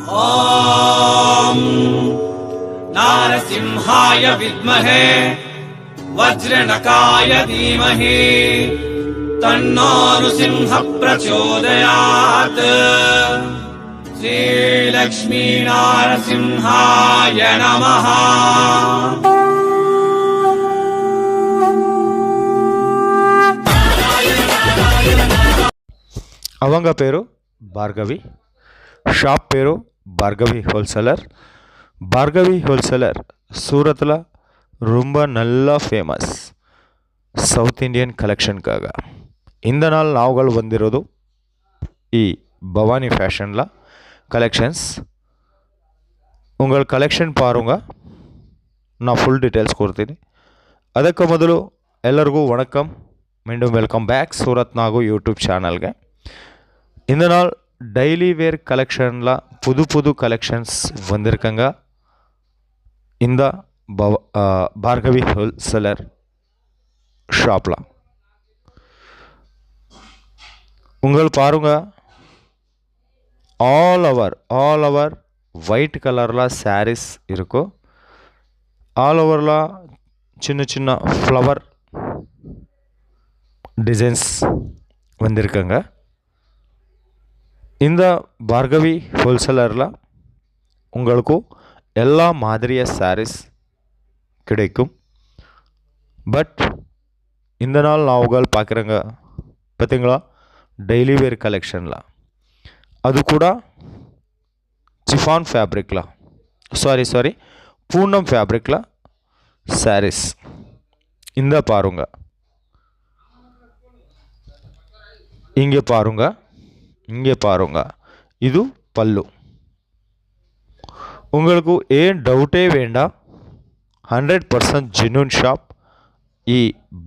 ॐ नारसिंहाय विद्महे वज्रनकाय धीमहि तन्नो नृसिंहः प्रचोदयात्। श्रीलक्ष्मी नारसिंहाय नमः। அவங்க பேரு பார்கவி, ஷாப் பேரு பார்கவி ஹோல்சேலர். பார்கவி ஹோல்சேலர் சூரத்தில் ரொம்ப நல்லா ಫೇಮಸ್ ಸೌತ್ ಇಂಡಿಯನ್ ಕಲೆಕ್ಷನ್ಕಾಗ. இந்த நாள் நாவுகள் ಬಂದಿರೋದು ಈ ಭವಾನಿ ಫ್ಯಾಷನ್ಲ ಕಲೆಕ್ಷನ್ಸ್. உங்கள் ಕಲೆಕ್ಷನ್ ಪಾರುಂಗ நான் ಫುಲ್ ಡೀಟೇಲ್ಸ್ ಕೊಡ್ತೀನಿ. ಅದಕ್ಕೆ ಮೊದಲು ಎಲ್ಲರಿಗೂ ವಣಕಂ, மீண்டும் welcome back Surat Nagu YouTube சேனல்ಗೆ. இந்த நாள் டெய்லி வேர் கலெக்ஷனில் புது புது கலெக்ஷன்ஸ் வந்திருக்கங்க இந்த பார்கவி ஹோல்சேலர் ஷாப்பில். உங்கள் பாருங்க, ஆல் ஓவர் ஒயிட் கலரில் சாரீஸ் இருக்கும். ஆல் ஓவரில் சின்ன சின்ன ஃப்ளவர் டிசைன்ஸ் வந்திருக்கங்க. இந்த பார்கவி ஹோல்சேலரில் உங்களுக்கு எல்லா மாதிரிய சாரீஸ் கிடைக்கும். பட் இந்த நாள் நாவுகள் பார்க்குறேங்க பார்த்தீங்களா, டெய்லி வேர் கலெக்ஷனில் அது கூட சிஃபான் ஃபேப்ரிக்கில் சாரி பூனம் ஃபேப்ரிக்கில் சாரீஸ். இந்த பாருங்க, இங்கே பாருங்க இது பல்லு. உங்களுக்கு ஏன் டவுட்டே வேண்டாம், 100% ஜென்யூன் ஷாப் ಈ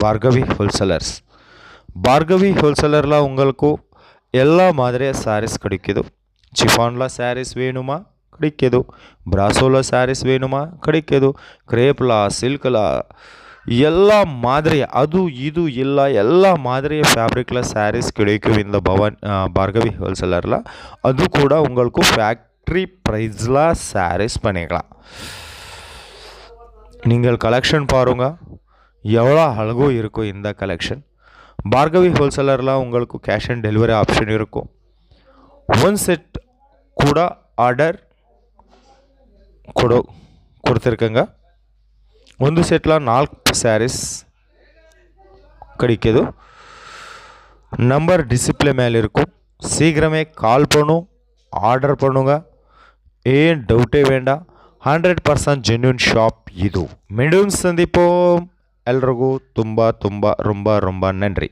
ಭಾರ್ಗವಿ ಹೋಲ್ಸೇಲರ್ಸ್. ಭಾರ್ಗವಿ ಹೋಲ್ಸೇಲರ್ಲ உங்களுக்கு ಎಲ್ಲ ಮಾದರಿಯ ಸ್ಯಾರೀಸ್ கிடைக்குது. ಚಿಫಾನ್ಲ ಸ್ಯಾರೀಸ್ வேணுமா கிடைக்குது, ಬ್ರಾಸೋಲ ಸ್ಯಾರೀಸ್ வேணுமா கிடைக்குது, ಕ್ರೇಪ್ಲ ಸಿಲ್ಕ್ಲ ಎಲ್ಲ ಮಾದರಿಯ ಅದು ಇದು ಇಲ್ಲ ಎಲ್ಲ ಮಾದರಿಯ ಫ್ಯಾಬ್ರಿಕ್ல ಸ್ಯಾರೀஸ் கிடைக்கும் இந்த பார்கவி ஹோல்சேலர்ல. அது கூட உங்களுக்கு ஃபேக்ட்ரி ப்ரைஸில் சாரீஸ் பண்ணிக்கலாம். நீங்கள் கலெக்ஷன் பாருங்க எவ்வளோ அழகோ இருக்கும் இந்த கலெக்ஷன். பார்கவி ஹோல்சேலரில் உங்களுக்கு கேஷ் ஆன் டெலிவரி ஆப்ஷன் இருக்கும். ஒன் செட் கூட ஆர்டர் கொடுத்துருக்கங்க. ಒಂದು ಸೆಟ್ಲ 4 ಸ್ಯಾರೀಸ್ கிடைக்குது. நம்பர் டிஸ்பிளே மேலே இருக்கும். சீக்கிரமே கால் பண்ணும், ஆர்டர் பண்ணுங்க. ஏன் டவுட்டே வேண்டாம், 100% ஜென்யூன் ஷாப் ಇದು. மீண்டும் சந்திப்போம். எல்லோருக்கும் ತುಂಬ ரொம்ப ரொம்ப நன்றி.